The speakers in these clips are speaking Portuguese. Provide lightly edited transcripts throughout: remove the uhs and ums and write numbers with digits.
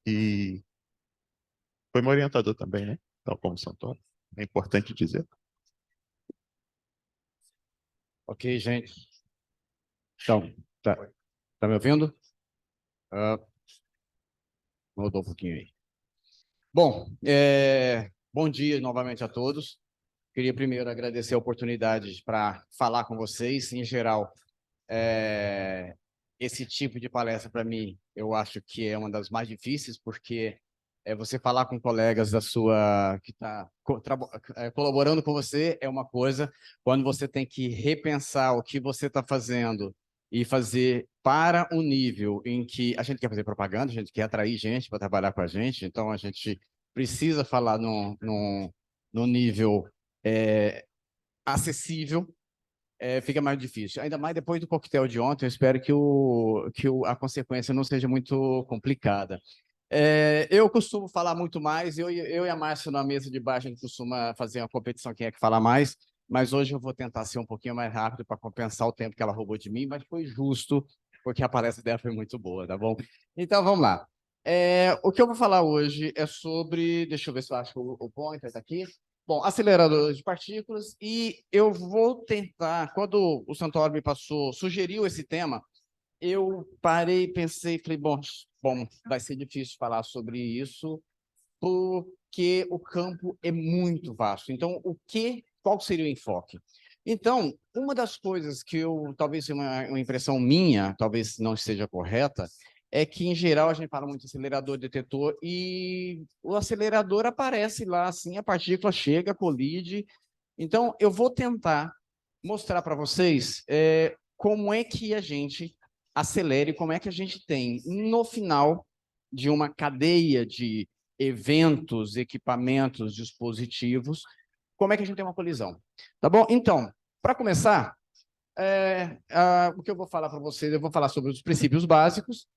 e foi meu orientador também, né? Tal como Santoro. É importante dizer. Ok, gente. Então, tá me ouvindo? Ah, mudou um pouquinho aí. Bom, bom dia novamente a todos. Queria primeiro agradecer a oportunidade para falar com vocês. Em geral, esse tipo de palestra, para mim, eu acho que é uma das mais difíceis, porque você falar com colegas da sua que está colaborando com você é uma coisa, quando você tem que repensar o que você está fazendo e fazer para um nível em que a gente quer fazer propaganda, a gente quer atrair gente para trabalhar com a gente, então a gente precisa falar no nível acessível, fica mais difícil. Ainda mais depois do coquetel de ontem, eu espero que a consequência não seja muito complicada. Eu costumo falar muito mais, eu e a Márcia na mesa de baixo, a gente costuma fazer uma competição quem é que fala mais, mas hoje eu vou tentar ser um pouquinho mais rápido para compensar o tempo que ela roubou de mim, mas foi justo, porque a palestra dela foi muito boa, tá bom? Então, vamos lá. O que eu vou falar hoje é sobre, deixa eu ver se eu acho o pointer está aqui. Bom, aceleradores de partículas, e eu vou tentar, quando o Santoro me sugeriu esse tema, eu parei, pensei, falei, bom, vai ser difícil falar sobre isso, porque o campo é muito vasto. Então, qual seria o enfoque? Então, uma das coisas que talvez seja uma impressão minha, talvez não esteja correta, é que, em geral, a gente fala muito acelerador, detetor, e o acelerador aparece lá, assim, a partícula chega, colide. Então, eu vou tentar mostrar para vocês como é que a gente acelere, como é que a gente tem, no final de uma cadeia de eventos, equipamentos, dispositivos, como é que a gente tem uma colisão. Tá bom? Então, para começar, o que eu vou falar para vocês, eu vou falar sobre os princípios básicos,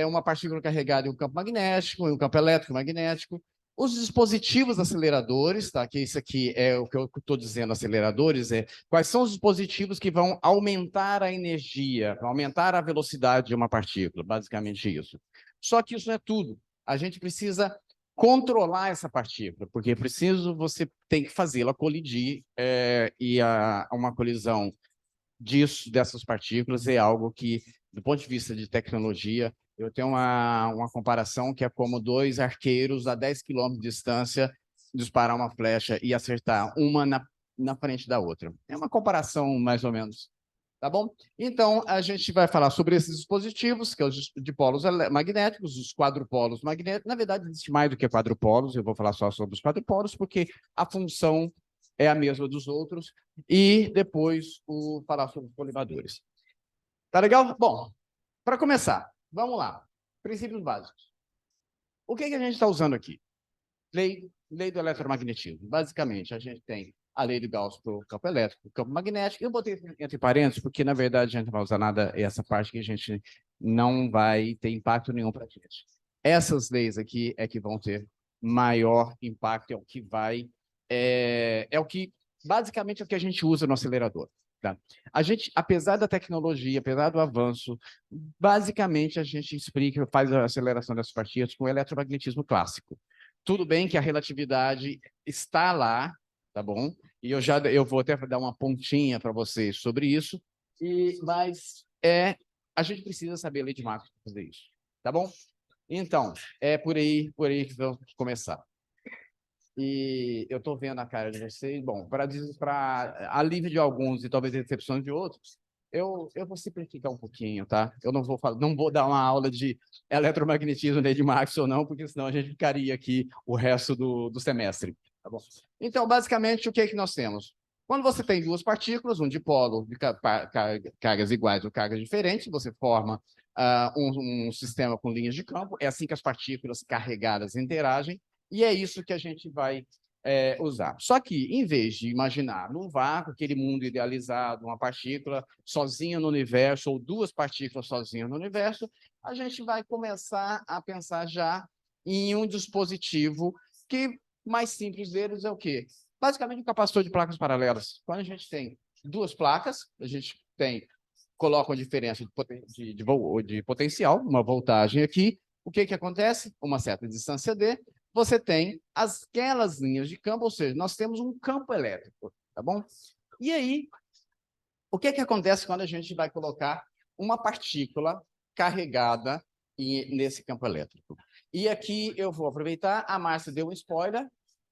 uma partícula carregada em um campo magnético, em um campo elétrico magnético, os dispositivos aceleradores, tá? Que isso aqui é o que eu estou dizendo, aceleradores, quais são os dispositivos que vão aumentar a energia, aumentar a velocidade de uma partícula, basicamente isso. Só que isso não é tudo. A gente precisa controlar essa partícula, porque você tem que fazê-la colidir, uma colisão dessas partículas é algo que, do ponto de vista de tecnologia, eu tenho uma comparação que é como dois arqueiros a 10 quilômetros de distância disparar uma flecha e acertar uma na frente da outra. É uma comparação mais ou menos. Tá bom? Então, a gente vai falar sobre esses dispositivos, que são os dipolos magnéticos, os quadrupolos magnéticos. Na verdade, existe mais do que quadrupolos, eu vou falar só sobre os quadrupolos, porque a função é a mesma dos outros, e depois falar sobre os colibadores. Tá legal? Bom, para começar, vamos lá. Princípios básicos. O que a gente está usando aqui? Lei do eletromagnetismo. Basicamente, a gente tem a lei de Gauss para o campo elétrico, o campo magnético. Eu botei entre parênteses, porque, na verdade, a gente não vai usar nada, essa parte que a gente não vai ter impacto nenhum para a gente. Essas leis aqui é que vão ter maior impacto, basicamente, é o que a gente usa no acelerador. Tá? A gente, apesar da tecnologia, apesar do avanço, basicamente a gente faz a aceleração dessas partículas com o eletromagnetismo clássico. Tudo bem que a relatividade está lá, tá bom? E eu vou até dar uma pontinha para vocês sobre isso, mas a gente precisa saber a lei de Maxwell para fazer isso, tá bom? Então, é por aí que vamos começar. E eu estou vendo a cara de vocês. Bom, para alívio de alguns e talvez decepção de outros, eu vou simplificar um pouquinho, tá? Eu não vou dar uma aula de eletromagnetismo nem de Maxwell, não, porque senão a gente ficaria aqui o resto do semestre. Tá bom? Então, basicamente, o que é que nós temos? Quando você tem duas partículas, um dipolo de cargas iguais ou cargas diferentes, você forma um sistema com linhas de campo. É assim que as partículas carregadas interagem. E é isso que a gente vai usar. Só que, em vez de imaginar num vácuo, aquele mundo idealizado, uma partícula sozinha no universo, ou duas partículas sozinhas no universo, a gente vai começar a pensar já em um dispositivo que, mais simples deles, é o quê? Basicamente, um capacitor de placas paralelas. Quando a gente tem duas placas, a gente coloca uma diferença de potencial, uma voltagem aqui, o que acontece? Uma certa distância D, você tem aquelas linhas de campo, ou seja, nós temos um campo elétrico, tá bom? E aí, o que acontece quando a gente vai colocar uma partícula carregada nesse campo elétrico? E aqui eu vou aproveitar, a Márcia deu um spoiler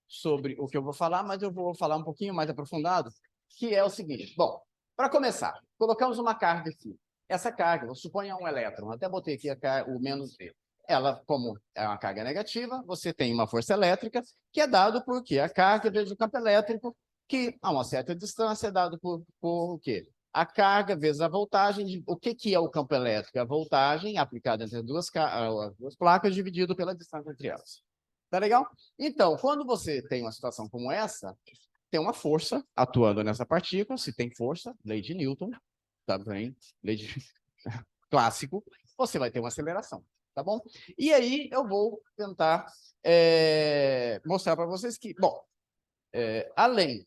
sobre o que eu vou falar, mas eu vou falar um pouquinho mais aprofundado, que é o seguinte. Bom, para começar, colocamos uma carga aqui. Essa carga, suponha um elétron, até botei aqui o menos D. Ela, como é uma carga negativa, você tem uma força elétrica, que é dado por quê? A carga vezes o campo elétrico, que a uma certa distância é dado por o quê? A carga vezes a voltagem. O que é o campo elétrico? A voltagem aplicada entre as duas placas dividido pela distância entre elas. Tá legal? Então, quando você tem uma situação como essa, tem uma força atuando nessa partícula. Se tem força, lei de Newton, tá bem? Lei de clássico, você vai ter uma aceleração, tá bom? E aí eu vou tentar mostrar para vocês que, bom, além,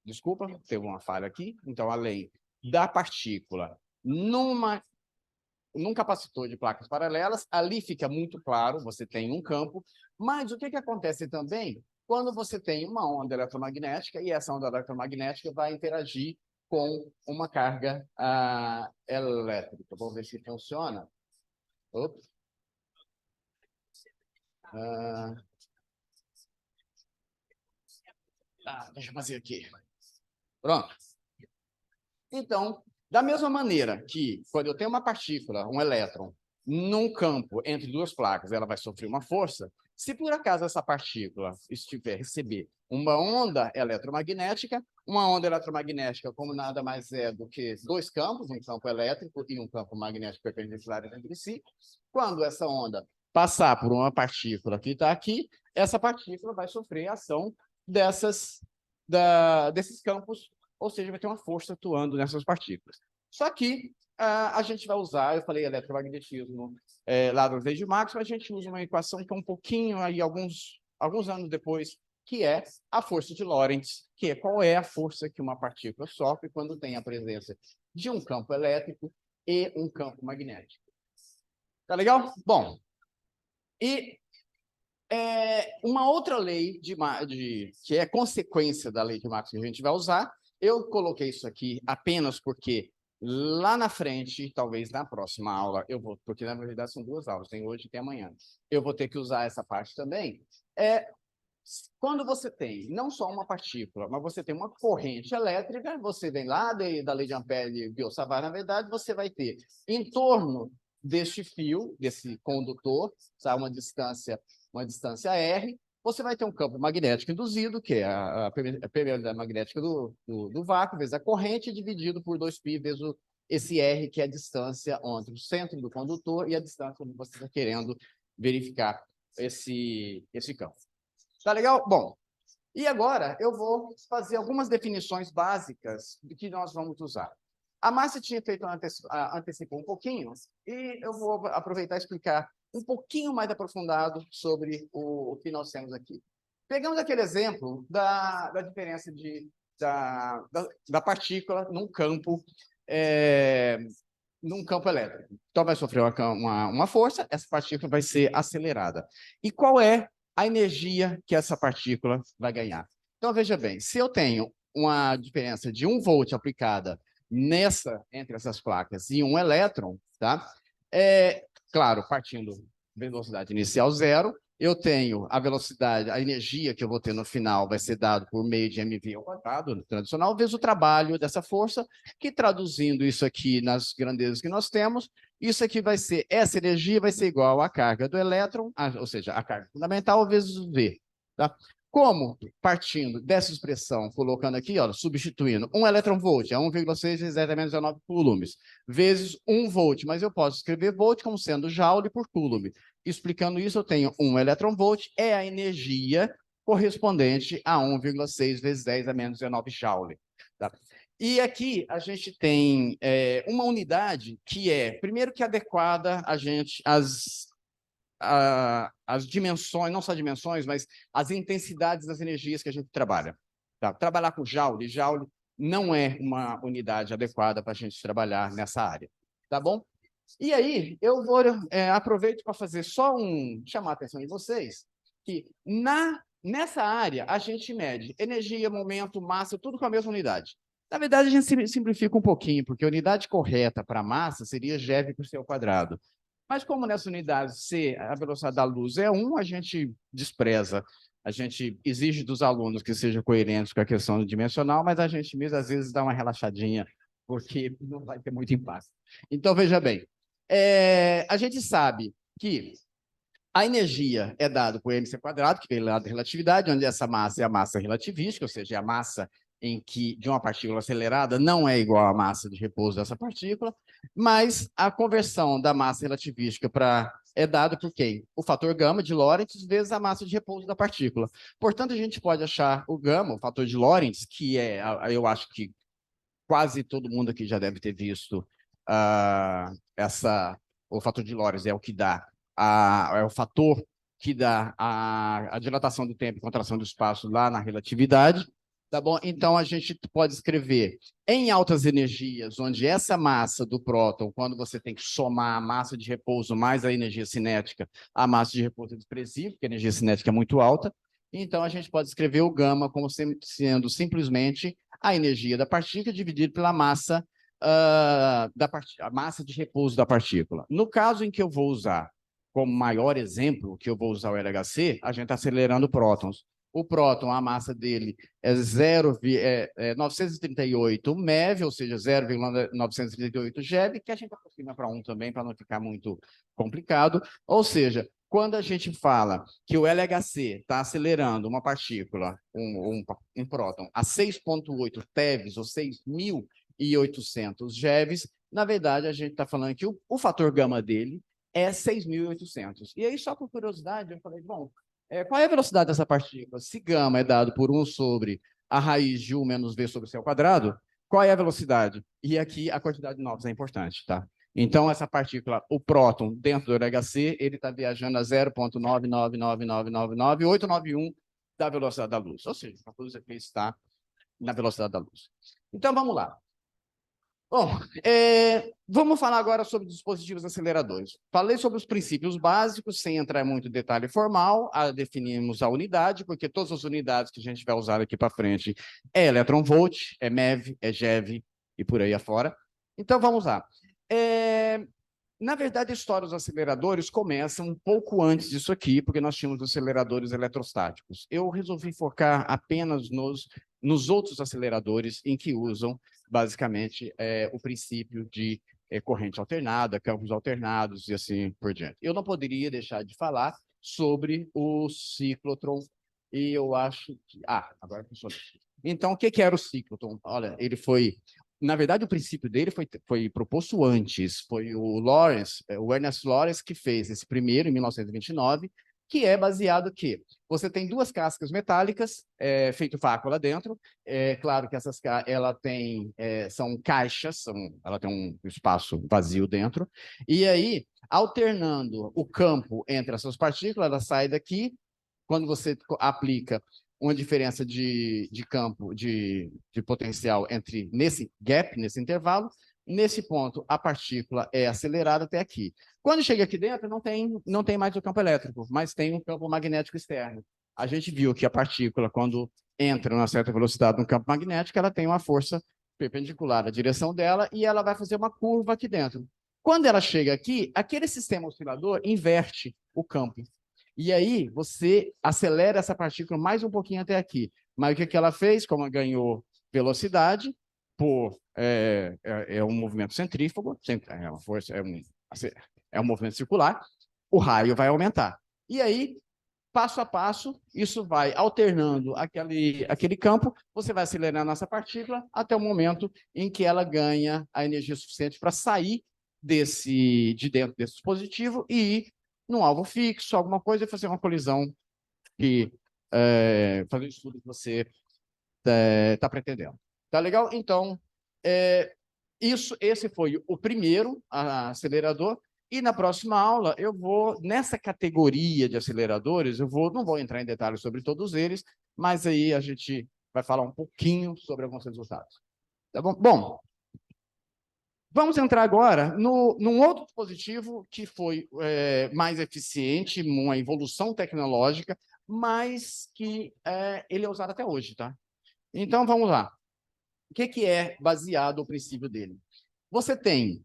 desculpa, teve uma falha aqui, então além da partícula num capacitor de placas paralelas, ali fica muito claro, você tem um campo, mas o que acontece também quando você tem uma onda eletromagnética e essa onda eletromagnética vai interagir com uma carga elétrica. Vamos ver se funciona. Ops. Deixa eu fazer aqui. Pronto. Então, da mesma maneira que, quando eu tenho uma partícula, um elétron, num campo entre duas placas, ela vai sofrer uma força, se por acaso essa partícula receber uma onda eletromagnética, como nada mais é do que dois campos, um campo elétrico e um campo magnético perpendicular entre si, quando essa onda passar por uma partícula que está aqui, essa partícula vai sofrer a ação desses campos, ou seja, vai ter uma força atuando nessas partículas. Só que a gente vai usar, eu falei eletromagnetismo lá do lei de Maxwell, a gente usa uma equação que é um pouquinho, aí, alguns anos depois, que é a força de Lorentz, que é qual é a força que uma partícula sofre quando tem a presença de um campo elétrico e um campo magnético. Tá legal? Bom, e uma outra lei que é consequência da lei de Maxwell que a gente vai usar, eu coloquei isso aqui apenas porque lá na frente, talvez na próxima aula, porque na verdade são duas aulas, tem hoje e tem amanhã, eu vou ter que usar essa parte também. Quando você tem não só uma partícula, mas você tem uma corrente elétrica, você vem lá da lei de Ampère e Biot-Savart, na verdade, você vai ter em torno deste fio, desse condutor, sabe, uma distância R, você vai ter um campo magnético induzido, que é a permeabilidade magnética do vácuo, vezes a corrente, dividido por 2π, vezes esse R, que é a distância entre o centro do condutor e a distância onde você está querendo verificar esse campo. Tá legal? Bom, e agora eu vou fazer algumas definições básicas do que nós vamos usar. A Márcia tinha feito antecipou um pouquinho, e eu vou aproveitar e explicar um pouquinho mais aprofundado sobre o que nós temos aqui. Pegamos aquele exemplo da diferença da partícula num campo elétrico. Então, vai sofrer uma força, essa partícula vai ser acelerada. E qual é a energia que essa partícula vai ganhar? Então, veja bem, se eu tenho uma diferença de 1 volt aplicada entre essas placas e um elétron, tá? Claro, partindo velocidade inicial zero, eu tenho a velocidade, a energia que eu vou ter no final vai ser dado por meio de mv ao quadrado, tradicional, vezes o trabalho dessa força, que traduzindo isso aqui nas grandezas que nós temos, isso aqui essa energia vai ser igual à carga do elétron, ou seja, a carga fundamental vezes o V, tá? Como, partindo dessa expressão, colocando aqui, ó, substituindo 1 elétron-volt, é 1,6 vezes 10 a menos 19 coulombs, vezes 1 volt, mas eu posso escrever volt como sendo joule por coulomb. Explicando isso, eu tenho 1 elétron-volt, é a energia correspondente a 1,6 vezes 10 a menos 19 joule. Tá? E aqui a gente tem uma unidade que primeiro que adequada às dimensões, não só dimensões, mas as intensidades das energias que a gente trabalha. Tá? Trabalhar com joule não é uma unidade adequada para a gente trabalhar nessa área. Tá bom? E aí, eu vou aproveito para fazer só chamar a atenção de vocês, que nessa área a gente mede energia, momento, massa, tudo com a mesma unidade. Na verdade, a gente simplifica um pouquinho, porque a unidade correta para massa seria GeV por seu quadrado. Mas como nessa unidade C, a velocidade da luz é 1, a gente despreza. A gente exige dos alunos que sejam coerentes com a questão dimensional, mas a gente mesmo, às vezes, dá uma relaxadinha, porque não vai ter muito impacto. Então, veja bem, a gente sabe que a energia é dada por mc², que vem lá da relatividade, onde essa massa é a massa relativística, ou seja, é a massa em que de uma partícula acelerada não é igual à massa de repouso dessa partícula, mas a conversão da massa relativística é dada por quem? O fator gama de Lorentz vezes a massa de repouso da partícula. Portanto, a gente pode achar o gama, o fator de Lorentz, que eu acho que quase todo mundo aqui já deve ter visto o fator de Lorentz é o que dá é o fator que dá a dilatação do tempo e contração do espaço lá na relatividade, tá bom? Então a gente pode escrever em altas energias, onde essa massa do próton, quando você tem que somar a massa de repouso mais a energia cinética, a massa de repouso é desprezível, porque a energia cinética é muito alta. Então a gente pode escrever o gama como sendo simplesmente a energia da partícula dividida pela massa a massa de repouso da partícula. No caso em que eu vou usar como maior exemplo, que eu vou usar o LHC, a gente está acelerando prótons. O próton, a massa dele é 938 MeV, ou seja, 0,938 GeV, que a gente aproxima para 1 também, para não ficar muito complicado. Ou seja, quando a gente fala que o LHC está acelerando uma partícula, um próton, a 6,8 TeVs, ou 6.800 GeVs, na verdade, a gente está falando que o fator gama dele é 6.800. E aí, só por curiosidade, eu falei, bom, qual é a velocidade dessa partícula? Se gama é dado por 1 sobre a raiz de 1 menos v sobre c ao quadrado, qual é a velocidade? E aqui a quantidade de novos é importante, tá? Então, essa partícula, o próton, dentro do LHC, ele está viajando a 0,999999891 da velocidade da luz. Ou seja, a luz aqui está na velocidade da luz. Então, vamos lá. Bom, vamos falar agora sobre dispositivos aceleradores. Falei sobre os princípios básicos, sem entrar muito em detalhe formal, definimos a unidade, porque todas as unidades que a gente vai usar aqui para frente é eletronvolt, é MeV, é GeV e por aí afora. Então, vamos lá. Na verdade, a história dos aceleradores começa um pouco antes disso aqui, porque nós tínhamos aceleradores eletrostáticos. Eu resolvi focar apenas nos outros aceleradores em que usam, basicamente, o princípio de corrente alternada, campos alternados e assim por diante. Eu não poderia deixar de falar sobre o ciclotron, e eu acho que... agora funciona. Então, o que era o ciclotron? Olha, ele foi... Na verdade, o princípio dele foi proposto antes, foi o Ernest Lawrence, que fez esse primeiro, em 1929, que é baseado que você tem duas cascas metálicas, feito vácuo lá dentro, claro que são caixas, ela tem um espaço vazio dentro, e aí, alternando o campo entre essas partículas, ela sai daqui, quando você aplica uma diferença de campo, de potencial nesse gap, nesse intervalo. Nesse ponto, a partícula é acelerada até aqui. Quando chega aqui dentro, não tem mais o campo elétrico, mas tem um campo magnético externo. A gente viu que a partícula, quando entra em uma certa velocidade no campo magnético, ela tem uma força perpendicular à direção dela e ela vai fazer uma curva aqui dentro. Quando ela chega aqui, aquele sistema oscilador inverte o campo. E aí, você acelera essa partícula mais um pouquinho até aqui. Mas o que ela fez? Como ela ganhou velocidade, um movimento centrífugo, é uma força, é um movimento circular, o raio vai aumentar. E aí, passo a passo, isso vai alternando aquele campo, você vai acelerando essa partícula até o momento em que ela ganha a energia suficiente para sair de dentro desse dispositivo e ir num alvo fixo, alguma coisa, e fazer uma colisão fazer o estudo que você está pretendendo. Tá legal? Então, esse foi o primeiro acelerador, e na próxima aula eu vou, nessa categoria de aceleradores, não vou entrar em detalhes sobre todos eles, mas aí a gente vai falar um pouquinho sobre alguns resultados. Tá bom? Bom, Vamos entrar agora num outro dispositivo que foi mais eficiente, uma evolução tecnológica, mas que ele é usado até hoje, tá? Então, vamos lá. O que é baseado o princípio dele? Você tem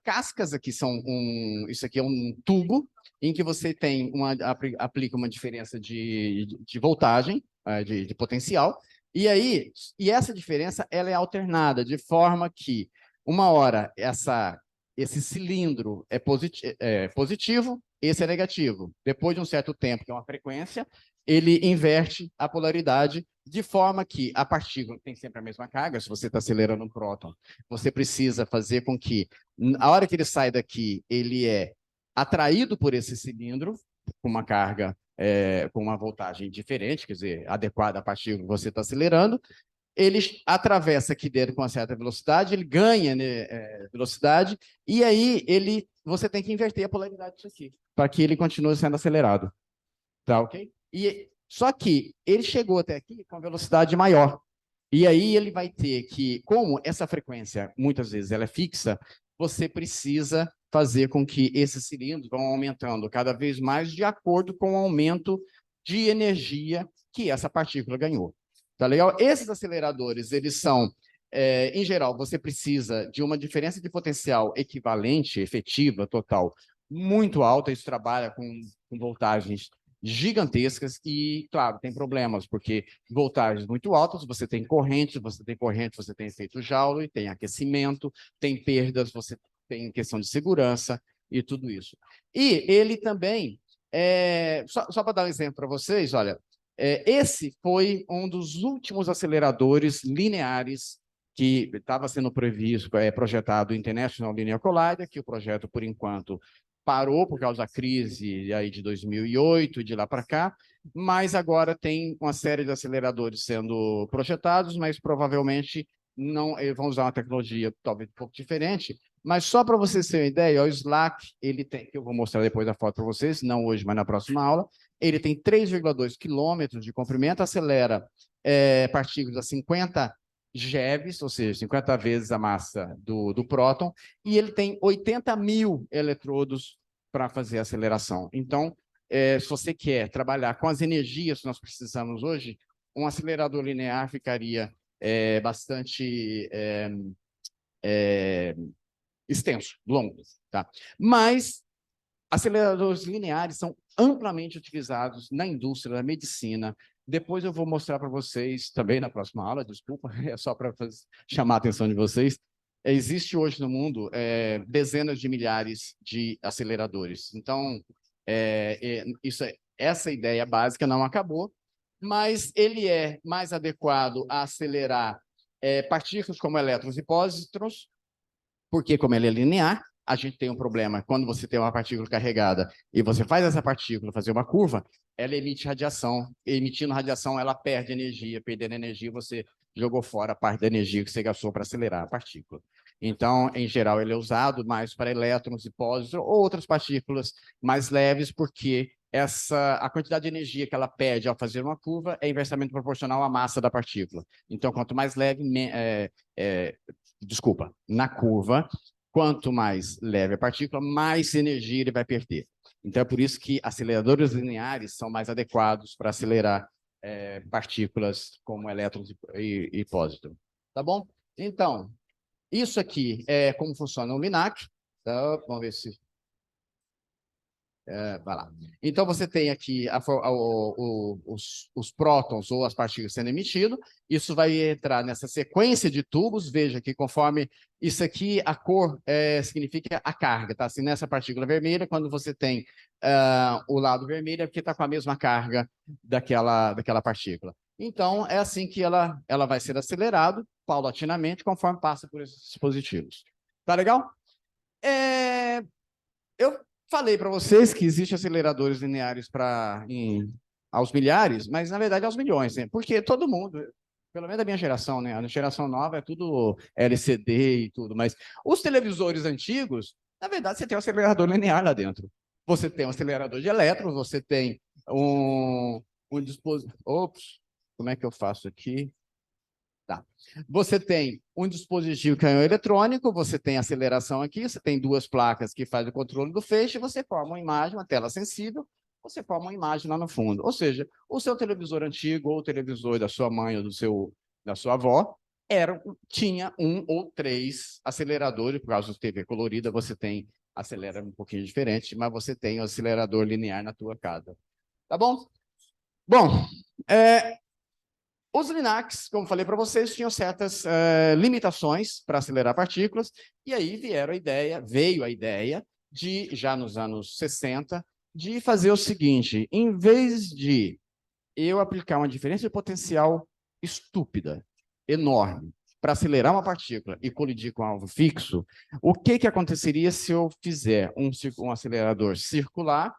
cascas aqui, isso aqui é um tubo em que você tem aplica uma diferença de voltagem, de potencial, e essa diferença ela é alternada, de forma que uma hora esse cilindro é positivo, esse é negativo. Depois de um certo tempo, que é uma frequência, ele inverte a polaridade, de forma que a partícula tem sempre a mesma carga. Se você está acelerando um próton, você precisa fazer com que, a hora que ele sai daqui, ele é atraído por esse cilindro, com uma carga, com uma voltagem diferente, quer dizer, adequada à partícula que você está acelerando. Ele atravessa aqui dentro com uma certa velocidade, ele ganha, né, velocidade, e aí você tem que inverter a polaridade disso aqui, para que ele continue sendo acelerado. Tá, ok? Só que ele chegou até aqui com velocidade maior. E aí ele vai ter que, como essa frequência, muitas vezes, ela é fixa, você precisa fazer com que esses cilindros vão aumentando cada vez mais de acordo com o aumento de energia que essa partícula ganhou. Tá legal? Esses aceleradores, eles são, em geral, você precisa de uma diferença de potencial equivalente, efetiva, total, muito alta. Isso trabalha com voltagens gigantescas e, claro, tem problemas, porque voltagens muito altas, você tem corrente, você tem efeito Joule, tem aquecimento, tem perdas, você tem questão de segurança e tudo isso. E ele também, só para dar um exemplo para vocês, olha, esse foi um dos últimos aceleradores lineares que estava sendo previsto, projetado o International Linear Collider, que o projeto, por enquanto, parou por causa da crise aí de 2008, de lá para cá, mas agora tem uma série de aceleradores sendo projetados, mas provavelmente não vão usar uma tecnologia talvez um pouco diferente. Mas só para vocês terem uma ideia, o SLAC, ele tem, que eu vou mostrar depois a foto para vocês, não hoje, mas na próxima aula, ele tem 3,2 quilômetros de comprimento, acelera partículas a 50 GeVs, ou seja, 50 vezes a massa do próton, e ele tem 80 mil eletrodos para fazer a aceleração. Então, se você quer trabalhar com as energias que nós precisamos hoje, um acelerador linear ficaria bastante extenso, longo. Tá? Mas aceleradores lineares são amplamente utilizados na indústria da medicina. Depois eu vou mostrar para vocês, também na próxima aula, desculpa, é só para chamar a atenção de vocês. Existe hoje no mundo dezenas de milhares de aceleradores. Então, essa ideia básica não acabou, mas ele é mais adequado a acelerar partículas como elétrons e pósitrons, porque como ele é linear, a gente tem um problema. Quando você tem uma partícula carregada e você faz essa partícula fazer uma curva, ela emite radiação. Emitindo radiação, ela perde energia. Perdendo energia, você jogou fora a parte da energia que você gastou para acelerar a partícula. Então, em geral, ele é usado mais para elétrons e pósitrons ou outras partículas mais leves, porque a quantidade de energia que ela perde ao fazer uma curva é inversamente proporcional à massa da partícula. Então, quanto mais leve, na curva, quanto mais leve a partícula, mais energia ele vai perder. Então, é por isso que aceleradores lineares são mais adequados para acelerar partículas como elétrons e pósitrons. Tá bom? Então, isso aqui é como funciona o LINAC. Então, vamos ver se... vai lá. Então, você tem aqui os prótons ou as partículas sendo emitidas. Isso vai entrar nessa sequência de tubos. Veja que conforme isso aqui, a cor significa a carga. Tá? Assim, nessa partícula vermelha, quando você tem o lado vermelho, é porque está com a mesma carga daquela partícula. Então, é assim que ela vai ser acelerada paulatinamente, conforme passa por esses dispositivos. Tá legal? Eu falei para vocês que existem aceleradores lineares aos milhares, mas na verdade aos milhões, né? Porque todo mundo, pelo menos da minha geração, né? A geração nova é tudo LCD e tudo, mas os televisores antigos, na verdade, você tem um acelerador linear lá dentro. Você tem um acelerador de elétrons, você tem um dispositivo. Ops, como é que eu faço aqui? Tá. Você tem um dispositivo canhão eletrônico, você tem aceleração aqui, você tem duas placas que fazem o controle do feixe, você forma uma imagem, uma tela sensível, você forma uma imagem lá no fundo. Ou seja, o seu televisor antigo, ou o televisor da sua mãe ou da sua avó, tinha um ou três aceleradores, por causa da TV colorida, você acelera um pouquinho diferente, mas você tem o acelerador linear na tua casa. Tá bom? Bom, os Linux, como falei para vocês, tinham certas limitações para acelerar partículas, e aí veio a ideia de, já nos anos 60, de fazer o seguinte: em vez de eu aplicar uma diferença de potencial estúpida, enorme, para acelerar uma partícula e colidir com alvo fixo, o que aconteceria se eu fizer um acelerador circular,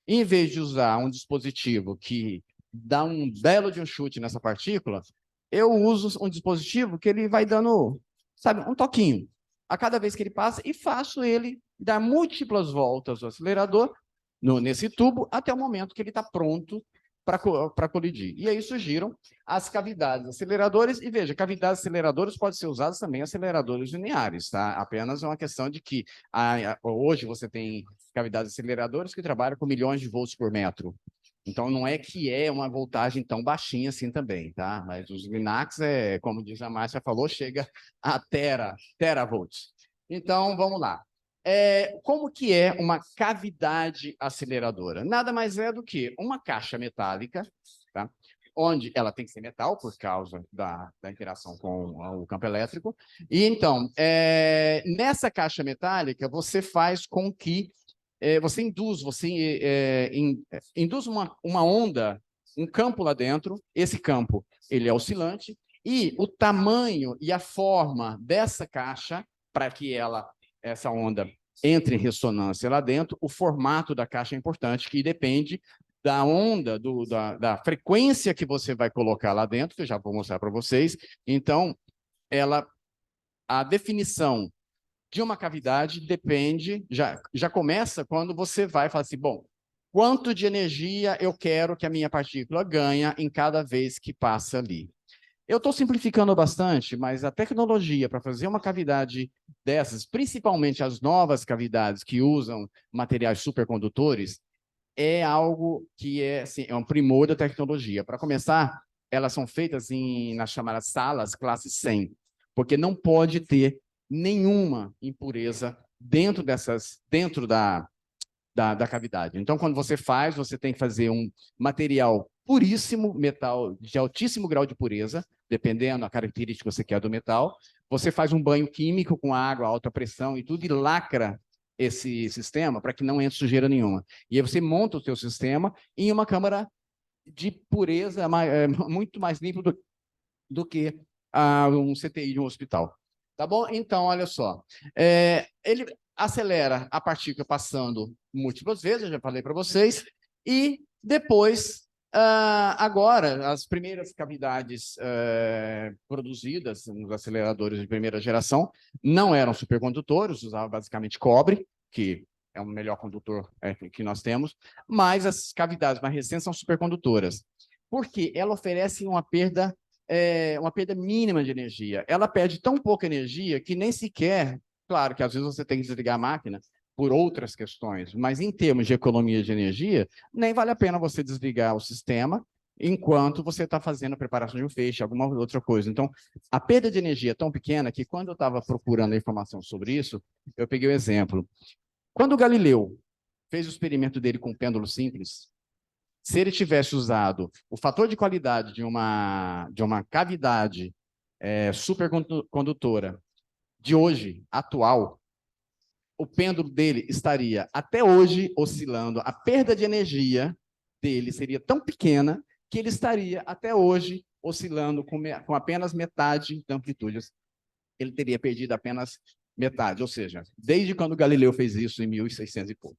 e em vez de usar um dispositivo que dá um belo de um chute nessa partícula, eu uso um dispositivo que ele vai dando, sabe, um toquinho a cada vez que ele passa, e faço ele dar múltiplas voltas no acelerador, nesse tubo, até o momento que ele está pronto para colidir. E aí surgiram as cavidades aceleradoras, e veja, cavidades aceleradoras podem ser usadas também aceleradores lineares, tá? Apenas é uma questão de que hoje você tem cavidades aceleradoras que trabalham com milhões de volts por metro. Então, não é que é uma voltagem tão baixinha assim também, tá? Mas os Linux, como diz a Márcia falou, chega a teravolts. Então, vamos lá. Como que é uma cavidade aceleradora? Nada mais é do que uma caixa metálica, tá? Onde ela tem que ser metal, por causa da interação com o campo elétrico. E, então, nessa caixa metálica, você faz com que você induz uma onda, um campo lá dentro. Esse campo ele é oscilante, e o tamanho e a forma dessa caixa, para que essa onda entre em ressonância lá dentro, o formato da caixa é importante, que depende da onda, da frequência que você vai colocar lá dentro, que eu já vou mostrar para vocês. Então, a definição de uma cavidade depende, já começa quando você vai falar assim, bom, quanto de energia eu quero que a minha partícula ganha em cada vez que passa ali. Eu estou simplificando bastante, mas a tecnologia para fazer uma cavidade dessas, principalmente as novas cavidades que usam materiais supercondutores, é algo que assim, é um primor da tecnologia. Para começar, elas são feitas nas chamadas salas classe 100, porque não pode ter nenhuma impureza dentro da cavidade. Então, quando você tem que fazer um material puríssimo, metal de altíssimo grau de pureza, dependendo da característica que você quer do metal. Você faz um banho químico com água, alta pressão e tudo, e lacra esse sistema para que não entre sujeira nenhuma. E aí você monta o seu sistema em uma câmara de pureza muito mais limpo do que um CTI de um hospital. Tá bom? Então, olha só. Ele acelera a partícula passando múltiplas vezes, eu já falei para vocês, e depois, agora, as primeiras cavidades produzidas nos aceleradores de primeira geração não eram supercondutores, usavam basicamente cobre, que é o melhor condutor que nós temos, mas as cavidades mais recentes são supercondutoras, porque ela oferece uma perda mínima de energia. Ela perde tão pouca energia que nem sequer, claro que às vezes você tem que desligar a máquina por outras questões, mas em termos de economia de energia, nem vale a pena você desligar o sistema enquanto você está fazendo a preparação de um feixe, alguma outra coisa. Então, a perda de energia é tão pequena que quando eu estava procurando a informação sobre isso, eu peguei o exemplo. Quando o Galileu fez o experimento dele com pêndulo simples, se ele tivesse usado o fator de qualidade de uma cavidade supercondutora de hoje, atual, o pêndulo dele estaria até hoje oscilando. A perda de energia dele seria tão pequena que ele estaria até hoje oscilando com apenas metade da amplitude. Ele teria perdido apenas metade, ou seja, desde quando Galileu fez isso em 1600 e pouco.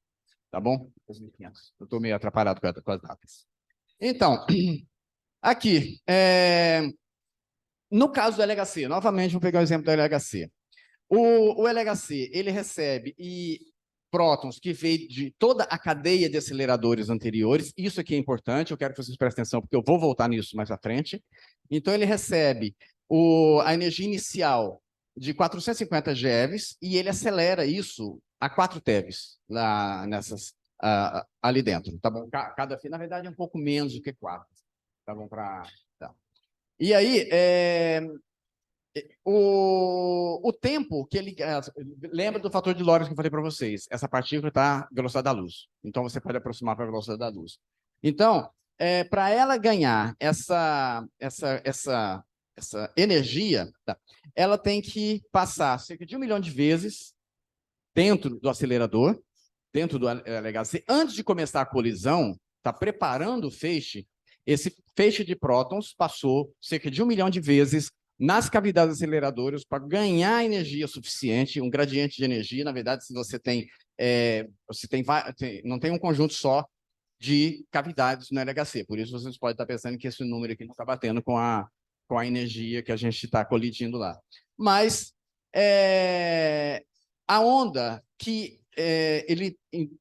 Tá bom? 1500. Eu estou meio atrapalhado com as datas. Então, aqui, no caso do LHC, novamente vou pegar o exemplo do LHC. O LHC, ele recebe prótons que veio de toda a cadeia de aceleradores anteriores. Isso aqui é importante, eu quero que vocês prestem atenção, porque eu vou voltar nisso mais à frente. Então, ele recebe a energia inicial de 450 GeVs e ele acelera isso a 4 TeVs lá ali dentro, tá bom? Cada fio, na verdade, é um pouco menos do que 4, tá bom? Tá. E aí, o tempo que ele... lembra do fator de Lorentz que eu falei para vocês. Essa partícula está à velocidade da luz. Então, você pode aproximar para a velocidade da luz. Então, para ela ganhar essa energia, tá, ela tem que passar cerca de 1 milhão de vezes dentro do acelerador, dentro do LHC, antes de começar a colisão, está preparando o feixe. Esse feixe de prótons passou cerca de 1 milhão de vezes nas cavidades aceleradoras para ganhar energia suficiente, um gradiente de energia. Na verdade, se você tem, não tem um conjunto só de cavidades no LHC, por isso vocês podem estar pensando que esse número aqui não está batendo com a energia que a gente está colidindo lá. Mas a onda que ele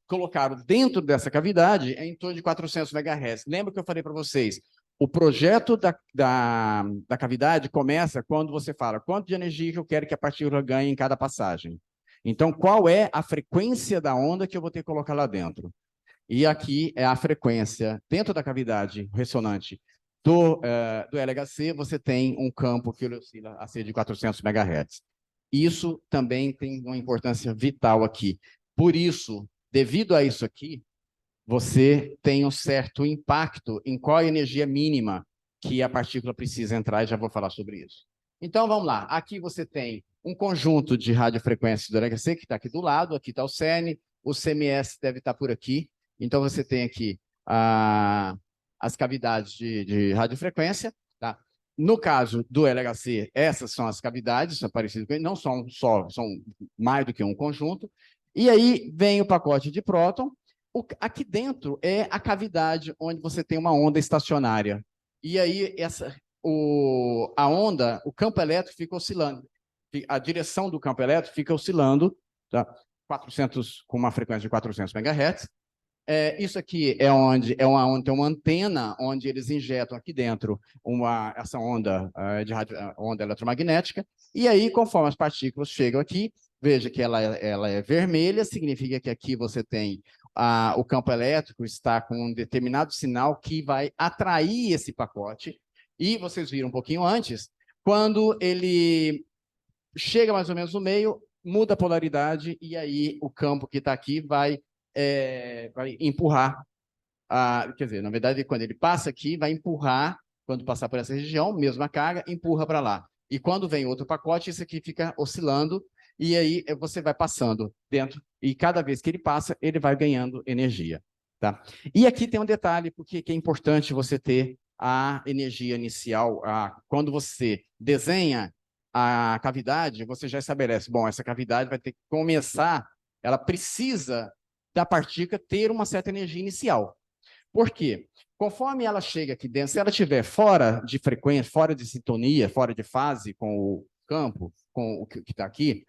colocaram dentro dessa cavidade é em torno de 400 MHz. Lembra que eu falei para vocês? O projeto da cavidade começa quando você fala quanto de energia que eu quero que a partícula ganhe em cada passagem. Então, qual é a frequência da onda que eu vou ter que colocar lá dentro? E aqui é a frequência dentro da cavidade ressonante do LHC, você tem um campo que oscila a ser de 400 MHz. Isso também tem uma importância vital aqui. Por isso, devido a isso aqui, você tem um certo impacto em qual a energia mínima que a partícula precisa entrar, e já vou falar sobre isso. Então, vamos lá. Aqui você tem um conjunto de radiofrequências do LHC, que está aqui do lado, aqui está o CERN, o CMS deve estar por aqui. Então, você tem aqui as cavidades de radiofrequência. Tá? No caso do LHC, essas são as cavidades, são parecidas com ele, não são só, são mais do que um conjunto. E aí vem o pacote de próton. Aqui dentro é a cavidade onde você tem uma onda estacionária. E aí a onda, o campo elétrico fica oscilando. A direção do campo elétrico fica oscilando, tá? 400, com uma frequência de 400 MHz. Isso aqui é onde tem uma antena onde eles injetam aqui dentro essa onda onda eletromagnética. E aí, conforme as partículas chegam aqui, veja que ela é vermelha, significa que aqui você tem o campo elétrico está com um determinado sinal que vai atrair esse pacote. E vocês viram um pouquinho antes, quando ele chega mais ou menos no meio, muda a polaridade e aí o campo que está aqui vai empurrar. Quer dizer, na verdade, quando ele passa aqui, vai empurrar, quando passar por essa região, mesma carga, empurra para lá. E quando vem outro pacote, isso aqui fica oscilando, e aí você vai passando dentro, e cada vez que ele passa, ele vai ganhando energia. Tá? E aqui tem um detalhe, porque é importante você ter a energia inicial. Quando você desenha a cavidade, você já estabelece, bom, essa cavidade vai ter que começar, ela precisa da partícula ter uma certa energia inicial. Por quê? Conforme ela chega aqui dentro, se ela estiver fora de frequência, fora de sintonia, fora de fase com o campo, com o que está aqui,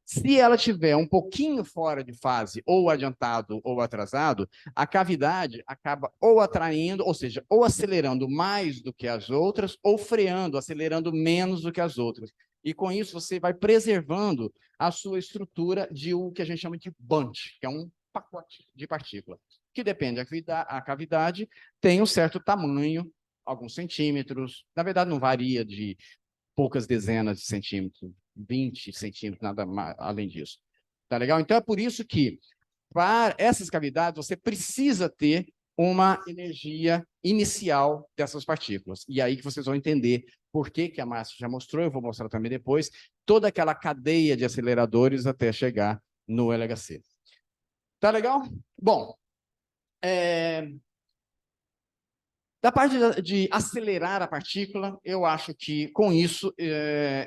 se ela estiver um pouquinho fora de fase, ou adiantado ou atrasado, a cavidade acaba ou atraindo, ou seja, ou acelerando mais do que as outras, ou freando, acelerando menos do que as outras. E com isso você vai preservando a sua estrutura de o que a gente chama de bunch, que é um pacote de partícula, que depende da cavidade, tem um certo tamanho, alguns centímetros, na verdade não varia de poucas dezenas de centímetros, 20 centímetros, nada mais, além disso. Tá legal? Então é por isso que, para essas cavidades, você precisa ter uma energia inicial dessas partículas. E aí que vocês vão entender por que a Márcia já mostrou, eu vou mostrar também depois, toda aquela cadeia de aceleradores até chegar no LHC. Tá legal? Bom, da parte de acelerar a partícula, eu acho que, com isso,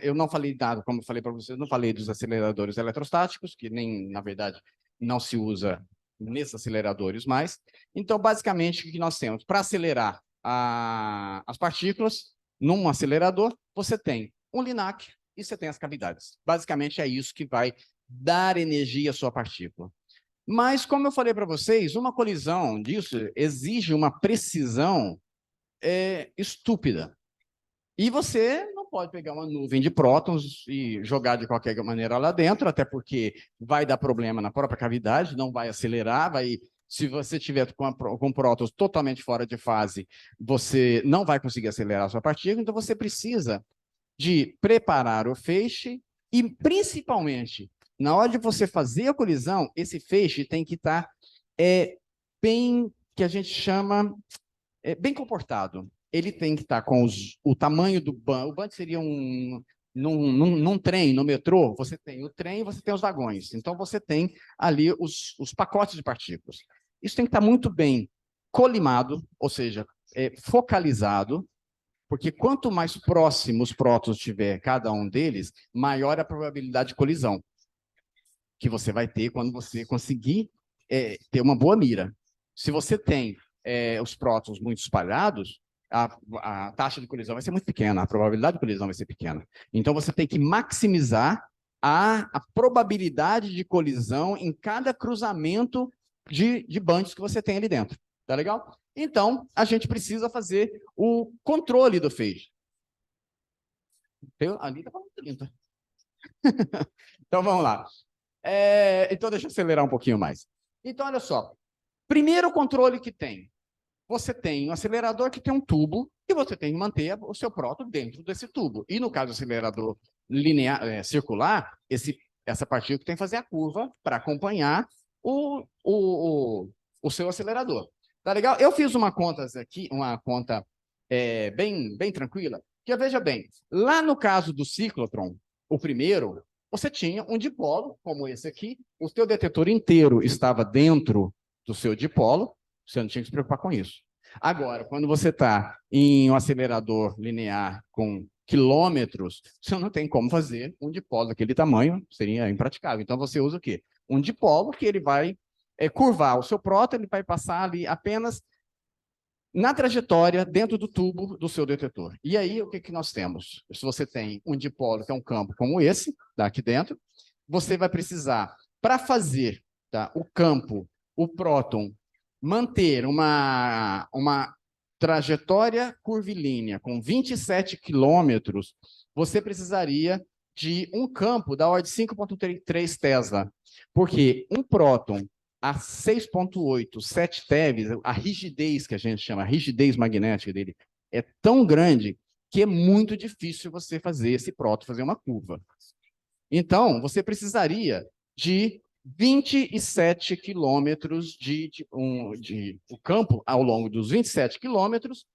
eu não falei nada, como eu falei para vocês, não falei dos aceleradores eletrostáticos, que nem, na verdade, não se usa nesses aceleradores mais. Então, basicamente, o que nós temos? Para acelerar as partículas, num acelerador, você tem um linac e você tem as cavidades. Basicamente, é isso que vai dar energia à sua partícula. Mas, como eu falei para vocês, uma colisão disso exige uma precisão estúpida. E você não não pode pegar uma nuvem de prótons e jogar de qualquer maneira lá dentro, até porque vai dar problema na própria cavidade, não vai acelerar, se você tiver com prótons totalmente fora de fase, você não vai conseguir acelerar a sua partícula, então você precisa de preparar o feixe e, principalmente, na hora de você fazer a colisão, esse feixe tem que estar bem, que a gente chama, bem comportado. Ele tem que estar com o tamanho do banco. O banco seria num trem, no metrô, você tem o trem e você tem os vagões. Então, você tem ali os pacotes de partículas. Isso tem que estar muito bem colimado, ou seja, focalizado, porque quanto mais próximos os prótons tiver cada um deles, maior a probabilidade de colisão que você vai ter quando você conseguir ter uma boa mira. Se você tem os prótons muito espalhados, a taxa de colisão vai ser muito pequena, a probabilidade de colisão vai ser pequena. Então, você tem que maximizar a probabilidade de colisão em cada cruzamento de bandos que você tem ali dentro. Tá legal? Então, a gente precisa fazer o controle do feixe. Ali está falando 30. Então, vamos lá. Então, deixa eu acelerar um pouquinho mais. Então, olha só. Primeiro controle que tem. Você tem um acelerador que tem um tubo e você tem que manter o seu próton dentro desse tubo. E no caso do acelerador linear, circular, essa partícula tem que fazer a curva para acompanhar o seu acelerador. Tá legal? Eu fiz uma conta aqui, bem tranquila, que veja bem, lá no caso do ciclotron, o primeiro, você tinha um dipolo, como esse aqui, o seu detetor inteiro estava dentro do seu dipolo, você não tinha que se preocupar com isso. Agora, quando você está em um acelerador linear com quilômetros, você não tem como fazer um dipolo daquele tamanho, seria impraticável. Então, você usa o quê? Um dipolo que ele vai curvar o seu próton, ele vai passar ali apenas na trajetória dentro do tubo do seu detetor. E aí, o que nós temos? Se você tem um dipolo, que é um campo como esse, aqui dentro, você vai precisar, para fazer o campo, o próton, manter uma trajetória curvilínea com 27 quilômetros, você precisaria de um campo da ordem de 5,3 Tesla, porque um próton a 6,8, 7 TeV, a rigidez que a gente chama, a rigidez magnética dele, é tão grande que é muito difícil você fazer esse próton fazer uma curva. Então, você precisaria de 27 quilômetros o campo ao longo dos 27 quilômetros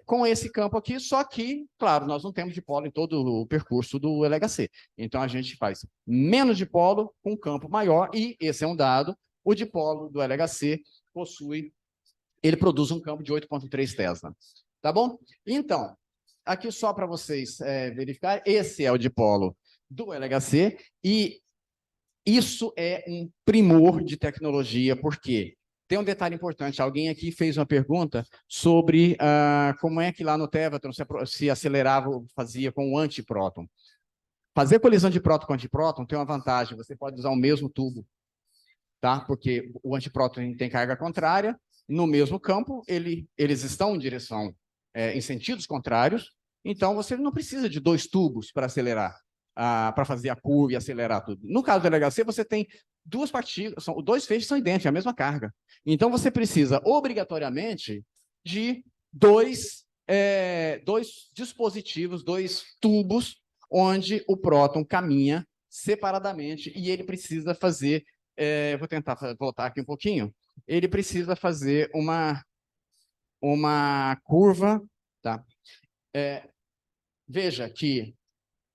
com esse campo aqui, só que, claro, nós não temos dipolo em todo o percurso do LHC. Então, a gente faz menos dipolo com um campo maior, e esse é um dado, o dipolo do LHC ele produz um campo de 8,3 Tesla. Tá bom? Então, aqui só para vocês verificarem, esse é o dipolo do LHC, e isso é um primor de tecnologia, porque tem um detalhe importante. Alguém aqui fez uma pergunta sobre como é que lá no Tevatron se acelerava, fazia com o antipróton. Fazer colisão de próton com antipróton tem uma vantagem, você pode usar o mesmo tubo, tá? Porque o antipróton tem carga contrária, no mesmo campo, eles estão em sentidos contrários, então você não precisa de dois tubos para acelerar. Para fazer a curva e acelerar tudo. No caso do LHC, você tem duas partículas, dois feixes são idênticos, a mesma carga. Então, você precisa, obrigatoriamente, de dois dispositivos, dois tubos, onde o próton caminha separadamente, e ele precisa fazer, vou tentar voltar aqui um pouquinho, ele precisa fazer uma curva, tá? Veja que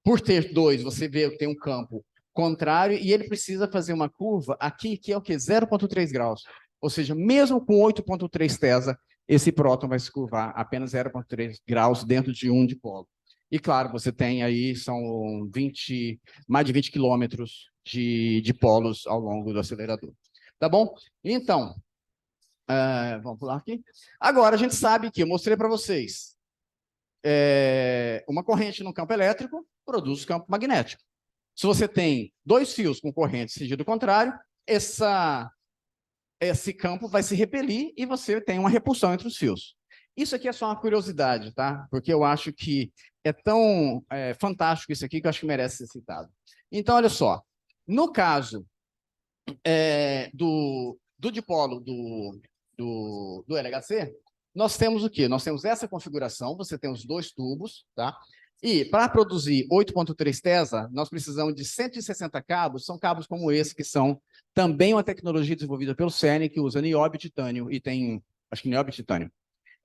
por ter dois, você vê que tem um campo contrário e ele precisa fazer uma curva aqui, que é o quê? 0,3 graus. Ou seja, mesmo com 8,3 Tesla, esse próton vai se curvar apenas 0,3 graus dentro de um dipolo. E, claro, você tem aí, são mais de 20 quilômetros de polos ao longo do acelerador. Tá bom? Então, vamos pular aqui. Agora, a gente sabe que eu mostrei para vocês uma corrente no campo elétrico produz campo magnético. Se você tem dois fios com corrente em sentido contrário, esse campo vai se repelir e você tem uma repulsão entre os fios. Isso aqui é só uma curiosidade, tá? Porque eu acho que é tão fantástico isso aqui que eu acho que merece ser citado. Então, olha só. No caso do dipolo do LHC, nós temos o quê? Nós temos essa configuração, você tem os dois tubos, tá? E para produzir 8,3 Tesla, nós precisamos de 160 cabos, são cabos como esse, que são também uma tecnologia desenvolvida pelo CERN, que usa nióbio e titânio, e tem, acho que nióbio e titânio.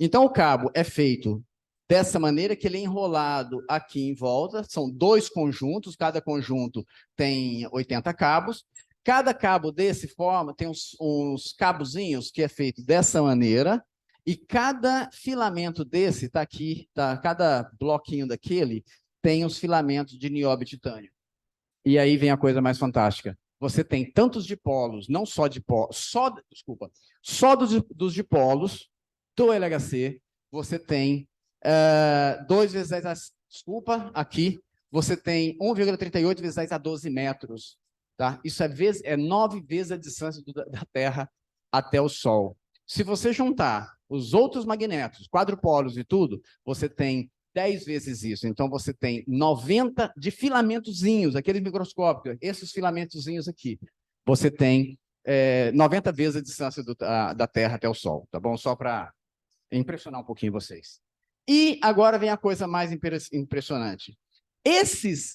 Então, o cabo é feito dessa maneira, que ele é enrolado aqui em volta, são dois conjuntos, cada conjunto tem 80 cabos, cada cabo desse forma, tem uns cabozinhos que é feito dessa maneira, e cada filamento desse está aqui, tá? Cada bloquinho daquele tem os filamentos de nióbio e titânio. E aí vem a coisa mais fantástica. Você tem tantos dipolos, não só dipolos, só dos dipolos do LHC, você tem 2 vezes 10 a... Desculpa, aqui, você tem 1,38 vezes 10 a 12 metros. Tá? Isso é 9 vezes a distância da Terra até o Sol. Se você juntar os outros magnetos, quadrupolos e tudo, você tem 10 vezes isso. Então, você tem 90 de filamentozinhos, aqueles microscópicos, esses filamentozinhos aqui. Você tem 90 vezes a distância da Terra até o Sol, tá bom? Só para impressionar um pouquinho vocês. E agora vem a coisa mais impressionante.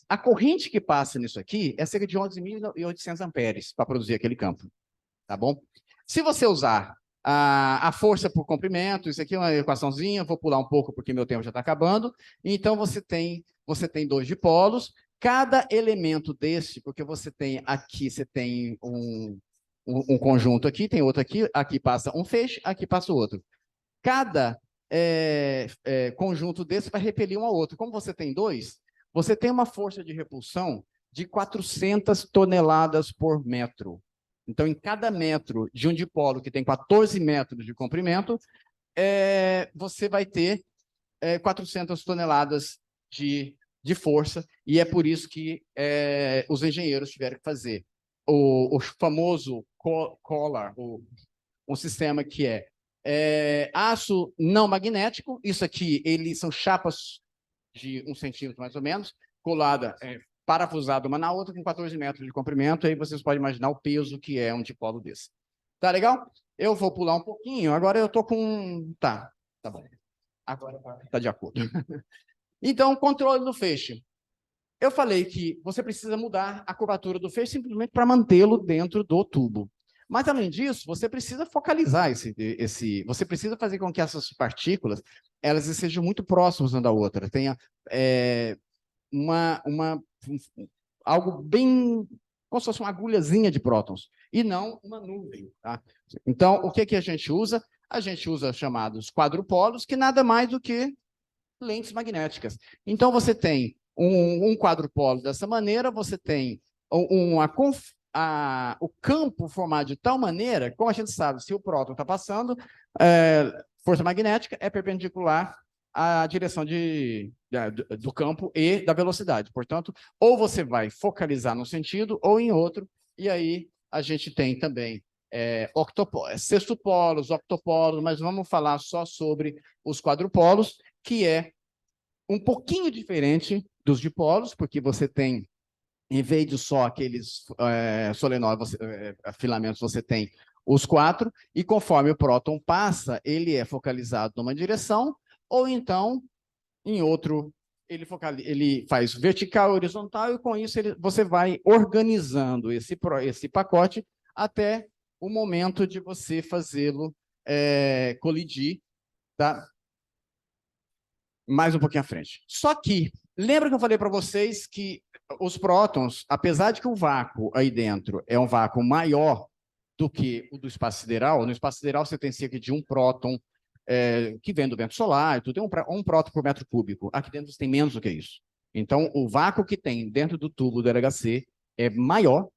A corrente que passa nisso aqui é cerca de 11.800 amperes para produzir aquele campo, tá bom? Se você usar a força por comprimento, isso aqui é uma equaçãozinha, vou pular um pouco porque meu tempo já está acabando. Então, você tem 2 dipolos, cada elemento desse, porque você tem aqui, você tem um conjunto aqui, tem outro aqui, aqui passa um feixe, aqui passa o outro. Cada conjunto desse vai repelir um ao outro. Como você tem 2, você tem uma força de repulsão de 400 toneladas por metro. Então, em cada metro de um dipolo que tem 14 metros de comprimento, você vai ter 400 toneladas de força, e é por isso que os engenheiros tiveram que fazer o famoso collar, um sistema que aço não magnético. Isso aqui, eles são chapas de 1 centímetro mais ou menos, colada, parafusada uma na outra, com 14 metros de comprimento. Aí vocês podem imaginar o peso que é um dipolo desse. Tá legal? Eu vou pular um pouquinho. Agora eu tô com... Tá bom. Agora tá de acordo. Então, controle do feixe. Eu falei que você precisa mudar a curvatura do feixe simplesmente para mantê-lo dentro do tubo. Mas, além disso, você precisa focalizar você precisa fazer com que essas partículas elas sejam muito próximas uma da outra, tenha algo bem como se fosse uma agulhazinha de prótons, e não uma nuvem. Tá? Então, o que a gente usa? A gente usa chamados quadrupolos, que nada mais do que lentes magnéticas. Então, você tem um quadrupolo dessa maneira, você tem o campo formado de tal maneira, como a gente sabe, se o próton está passando, força magnética é perpendicular à direção do campo e da velocidade. Portanto, ou você vai focalizar num sentido ou em outro, e aí a gente tem também sextupolos, octopolos, mas vamos falar só sobre os quadrupolos, que é um pouquinho diferente dos dipolos, porque você tem, em vez de só aqueles solenoides, filamentos, você tem os 4, e conforme o próton passa, ele é focalizado numa direção, ou então, em outro, ele faz vertical, horizontal, e com isso você vai organizando esse pacote até o momento de você fazê-lo colidir, tá? Mais um pouquinho à frente. Só que, lembra que eu falei para vocês que os prótons, apesar de que o vácuo aí dentro é um vácuo maior do que o do espaço sideral, no espaço sideral você tem cerca de um próton que vem do vento solar, tudo tem um próton por metro cúbico. Aqui dentro você tem menos do que isso. Então, o vácuo que tem dentro do tubo do LHC é maior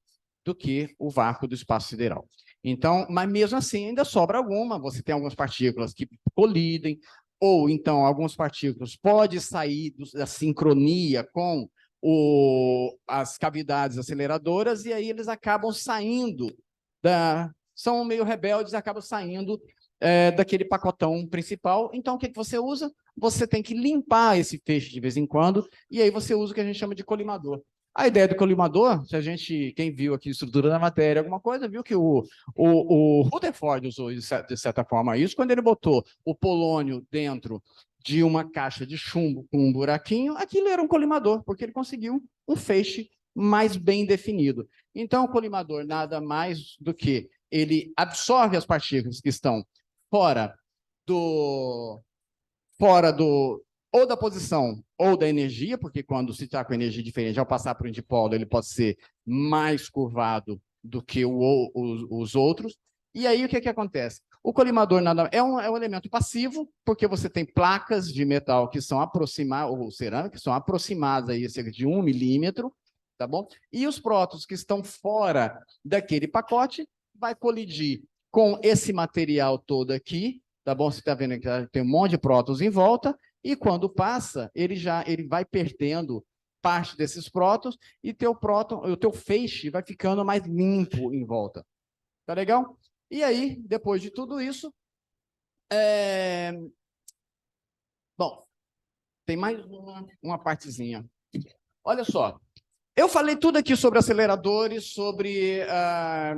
do que o vácuo do espaço sideral. Então, mas mesmo assim ainda sobra alguma, você tem algumas partículas que colidem, ou então algumas partículas podem sair da sincronia com as cavidades aceleradoras, e aí eles acabam saindo são meio rebeldes e acabam saindo daquele pacotão principal. Então, o que você usa? Você tem que limpar esse feixe de vez em quando, e aí você usa o que a gente chama de colimador. A ideia do colimador, se a gente, quem viu aqui a estrutura da matéria, alguma coisa, viu que o Rutherford usou de certa forma isso, quando ele botou o polônio dentro de uma caixa de chumbo com um buraquinho, aquilo era um colimador, porque ele conseguiu um feixe mais bem definido. Então, o colimador nada mais do que ele absorve as partículas que estão fora do ou da posição ou da energia, porque quando se está com energia diferente, ao passar para o dipolo, ele pode ser mais curvado do que os outros. E aí, o que acontece? O colimador é um elemento passivo, porque você tem placas de metal que são aproximadas, ou cerâmica, que são aproximadas aí, cerca de 1 milímetro, tá bom? E os prótons que estão fora daquele pacote vai colidir com esse material todo aqui, tá bom? Você está vendo que tem um monte de prótons em volta, e quando passa, ele vai perdendo parte desses prótons, e o teu feixe vai ficando mais limpo em volta. Tá legal? E aí, depois de tudo isso, bom, tem mais uma partezinha. Olha só, eu falei tudo aqui sobre aceleradores, sobre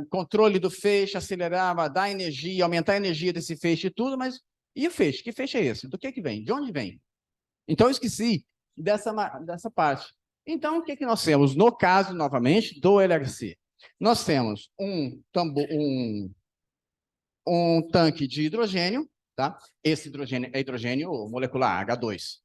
controle do feixe, acelerar, dar energia, aumentar a energia desse feixe e tudo, mas e o feixe? Que feixe é esse? Do que vem? De onde vem? Então, eu esqueci dessa parte. Então, o que nós temos? No caso, novamente, do LHC, nós temos um tanque de hidrogênio, tá? Esse hidrogênio é hidrogênio molecular, H2,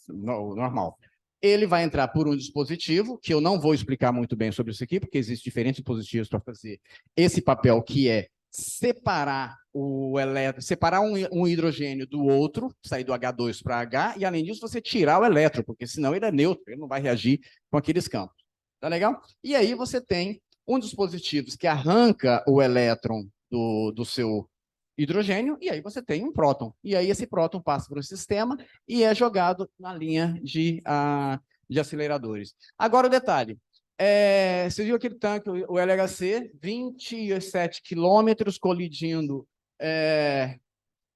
normal. Ele vai entrar por um dispositivo, que eu não vou explicar muito bem sobre isso aqui, porque existem diferentes dispositivos para fazer esse papel, que é separar um hidrogênio do outro, sair do H2 para H, e além disso você tirar o elétron, porque senão ele é neutro, ele não vai reagir com aqueles campos. Tá legal? E aí você tem um dispositivo que arranca o elétron do seu hidrogênio, e aí você tem um próton. E aí esse próton passa para o sistema e é jogado na linha de aceleradores. Agora o detalhe. Você viu aquele tanque, o LHC, 27 quilômetros colidindo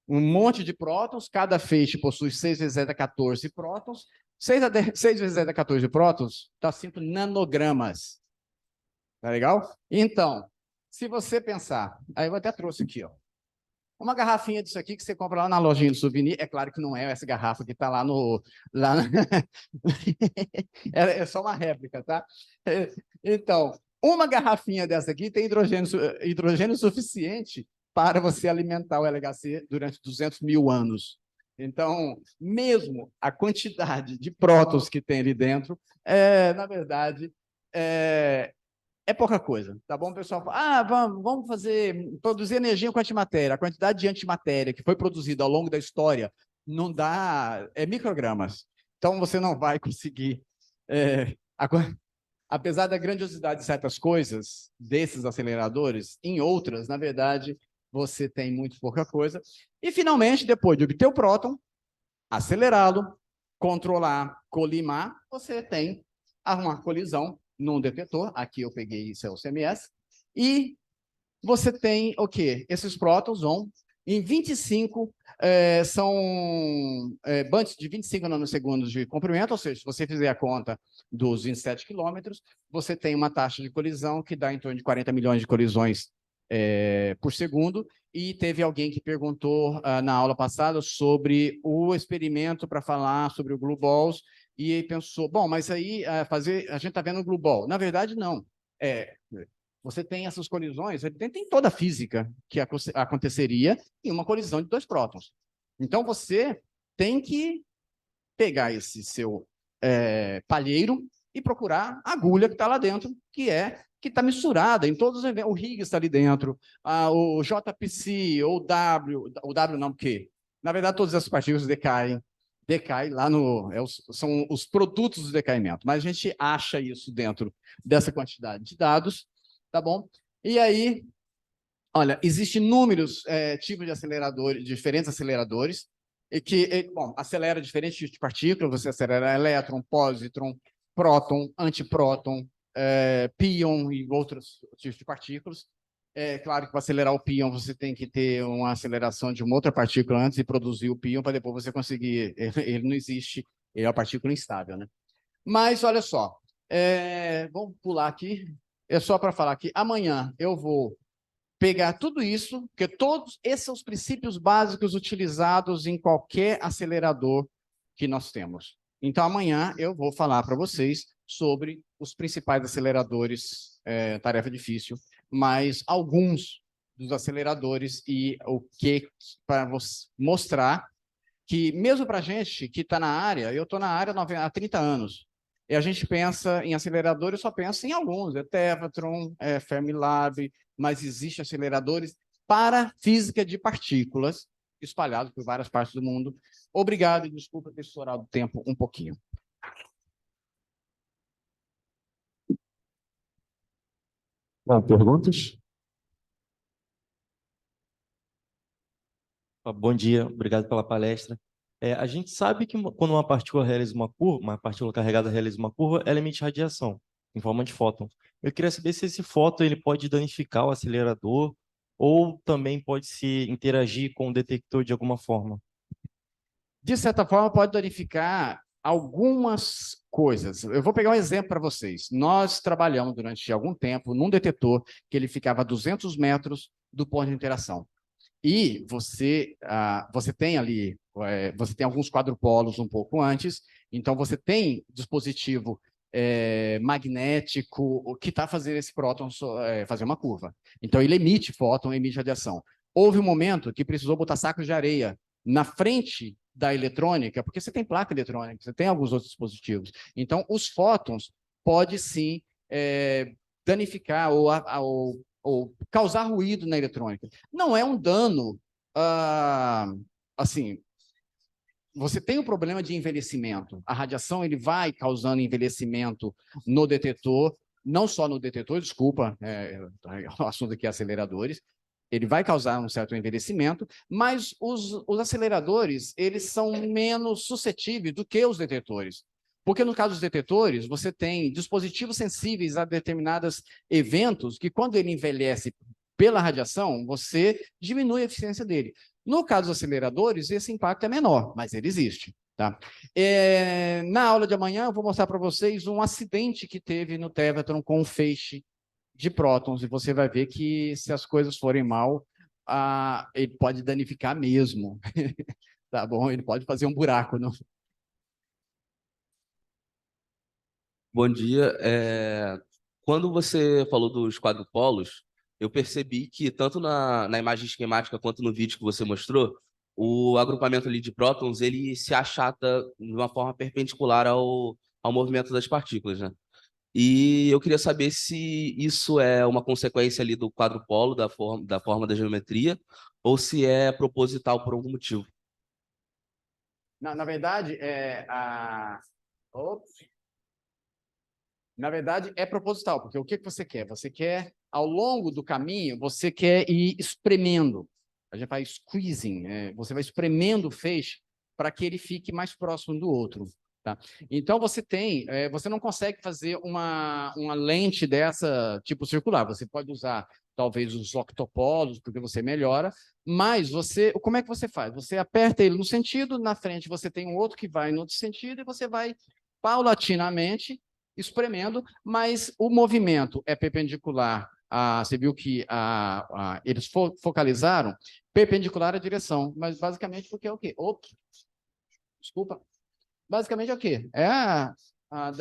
um monte de prótons, cada feixe possui 6 vezes 10 a 14 prótons. 6 vezes 10 a 14 prótons dá 5 nanogramas. Tá legal? Então, se você pensar, aí eu até trouxe aqui, ó. Uma garrafinha disso aqui que você compra lá na lojinha de souvenir, é claro que não é essa garrafa que está lá no... é só uma réplica, tá? Então, uma garrafinha dessa aqui tem hidrogênio suficiente para você alimentar o LHC durante 200 mil anos. Então, mesmo a quantidade de prótons que tem ali dentro, na verdade, é pouca coisa, tá bom, pessoal? Vamos produzir energia com antimatéria. A quantidade de antimatéria que foi produzida ao longo da história não dá, microgramas. Então, você não vai conseguir, apesar da grandiosidade de certas coisas, desses aceleradores, em outras, na verdade, você tem muito pouca coisa. E, finalmente, depois de obter o próton, acelerá-lo, controlar, colimar, você tem uma colisão num detetor, aqui eu peguei isso é o CMS, e você tem o quê? Esses prótons vão em 25, são bunts de 25 nanosegundos de comprimento, ou seja, se você fizer a conta dos 27 quilômetros, você tem uma taxa de colisão que dá em torno de 40 milhões de colisões por segundo, e teve alguém que perguntou na aula passada sobre o experimento para falar sobre o Blue Balls, e aí pensou, bom, mas aí a gente está vendo o Blue Ball. Na verdade, não. Você tem essas colisões, tem toda a física que aconteceria em uma colisão de dois prótons. Então, você tem que pegar esse seu palheiro e procurar a agulha que está lá dentro, que está misturada em todos os eventos. O Higgs está ali dentro, o JPC, ou o W não, porque, na verdade, todas essas partículas decai lá são os produtos do decaimento, mas a gente acha isso dentro dessa quantidade de dados, tá bom? E aí, olha, existem inúmeros tipos de aceleradores, diferentes aceleradores, e que, bom, acelera diferentes tipos de partículas, você acelera elétron, pósitron, próton, antipróton, pion e outros tipos de partículas. É claro que para acelerar o pion você tem que ter uma aceleração de uma outra partícula antes de produzir o pion para depois você conseguir. Ele não existe, ele é uma partícula instável, né? Mas olha só, vamos pular aqui. É só para falar que amanhã eu vou pegar tudo isso, porque todos esses são os princípios básicos utilizados em qualquer acelerador que nós temos. Então, amanhã eu vou falar para vocês sobre os principais aceleradores, tarefa difícil, mas alguns dos aceleradores e o que para mostrar que, mesmo para a gente que está na área, eu estou na área há 30 anos, e a gente pensa em aceleradores, só pensa em alguns, Tevatron, Fermilab, mas existem aceleradores para física de partículas, espalhados por várias partes do mundo. Obrigado e desculpa ter estourado o tempo um pouquinho. Perguntas? Bom dia, obrigado pela palestra. A gente sabe que quando uma partícula realiza uma curva, uma partícula carregada realiza uma curva, ela emite radiação em forma de fóton. Eu queria saber se esse fóton ele pode danificar o acelerador ou também pode se interagir com o detector de alguma forma. De certa forma, pode danificar algumas coisas. Eu vou pegar um exemplo para vocês. Nós trabalhamos durante algum tempo num detetor que ele ficava a 200 metros do ponto de interação. E você tem ali, você tem alguns quadrupolos um pouco antes, então você tem dispositivo magnético que está fazendo esse próton fazer uma curva. Então ele emite fóton, emite radiação. Houve um momento que precisou botar sacos de areia na frente da eletrônica, porque você tem placa eletrônica, você tem alguns outros dispositivos. Então os fótons pode sim danificar ou causar ruído na eletrônica. Não é um dano, assim, você tem um problema de envelhecimento. A radiação ele vai causando envelhecimento no detetor, não só no detetor, desculpa, o assunto aqui é aceleradores, ele vai causar um certo envelhecimento, mas os aceleradores, eles são menos suscetíveis do que os detetores. Porque no caso dos detetores, você tem dispositivos sensíveis a determinados eventos que, quando ele envelhece pela radiação, você diminui a eficiência dele. No caso dos aceleradores, esse impacto é menor, mas ele existe. Tá? Na aula de amanhã, eu vou mostrar para vocês um acidente que teve no Tevatron com um feixe de prótons, e você vai ver que, se as coisas forem mal, ele pode danificar mesmo. Tá bom? Ele pode fazer um buraco no... Bom dia. Quando você falou dos quadrupolos, eu percebi que tanto na imagem esquemática quanto no vídeo que você mostrou, o agrupamento ali de prótons ele se achata de uma forma perpendicular ao movimento das partículas, né? E eu queria saber se isso é uma consequência ali do quadrupolo, da forma da geometria, ou se é proposital por algum motivo. Na verdade, na verdade, é proposital, porque o que você quer? Você quer, ao longo do caminho, você quer ir espremendo. A gente faz squeezing, você vai espremendo o feixe para que ele fique mais próximo do outro. Tá? Então, você não consegue fazer uma lente dessa tipo circular. Você pode usar, talvez, os octopolos, porque você melhora, mas como é que você faz? Você aperta ele no sentido, na frente você tem um outro que vai no outro sentido, e você vai paulatinamente espremendo, mas o movimento é perpendicular. Você viu que eles focalizaram perpendicular à direção, mas basicamente porque é o quê? Desculpa. Basicamente é o quê?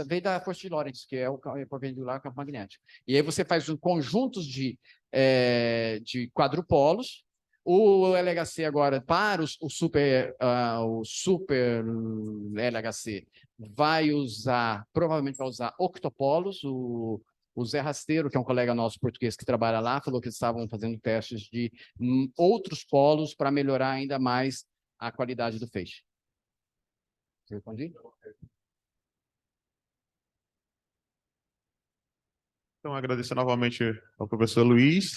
Veio da força de Lorentz, que é o perpendicular ao campo magnético. E aí você faz conjuntos de quadrupolos. O LHC agora, para o super LHC, provavelmente vai usar octopolos. O Zé Rasteiro, que é um colega nosso português que trabalha lá, falou que eles estavam fazendo testes de outros polos para melhorar ainda mais a qualidade do feixe. Respondi? Então, agradecer novamente ao professor Luiz.